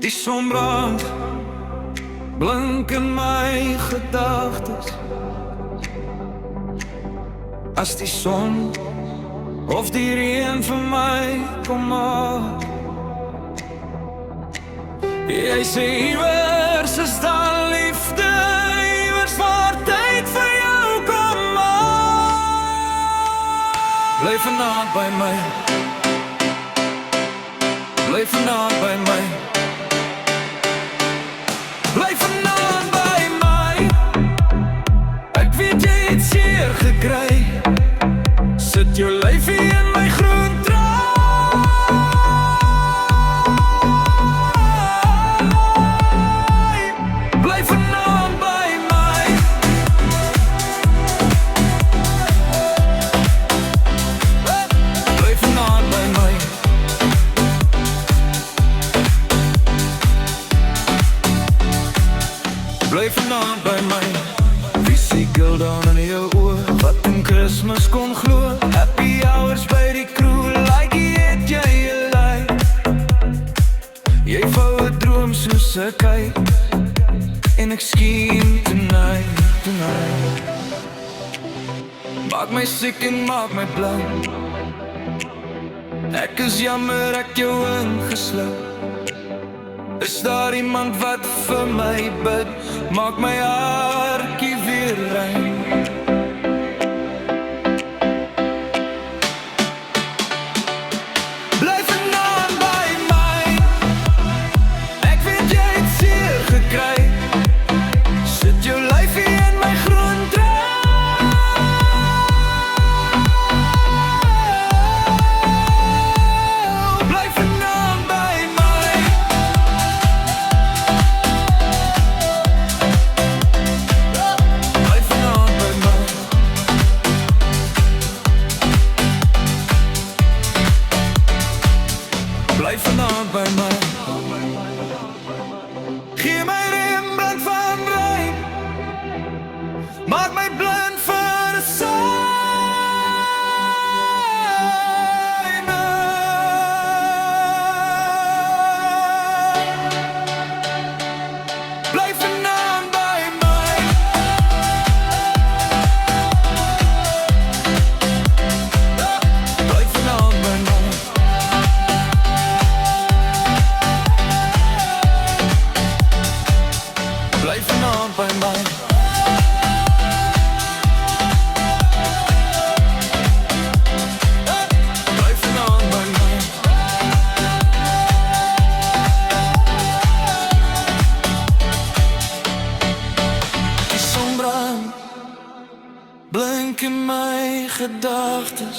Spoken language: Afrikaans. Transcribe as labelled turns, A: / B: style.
A: Die son brand, blink in my gedagtes. As die son of die reën vir my kom maak. Jy sê iewers is daar liefde, iewers waar tyd vir jou kom maak. Bly vanaand by my, bly vanaand by my, bly vanaand by my. Ek weet jy het seer gekry, sit jou lyfie in my groen draai. Bly vanaand by my, bly vanaand by my. Bly vanaand by my. Wie sien gildan in jou oor, wat in Christmas kon glo. Happy hours by die crew, like het jy gelei. Jy vou 'n droom soos 'n kyk, en ek skien tonight, tonight. Maak my siek en maak my blind. Ek is jammer ek jou ingesluit. Is daar iemand wat vir my bid, maak my hartjie weer rein. Bly vanaand by my, ek weet jy het seer gekry, sit jou lyfie in my groen draai. Bly vanaand by my, bly vanaand by my. Bly vanaand by my. Gee my Rembrandt van Rijn, maak my blind vir 'n syne. Bly vanaand by my, bly vanaand by my. Bly vanaand by my. Bly vanaand by my. Die son brand, blink in my gedagtes.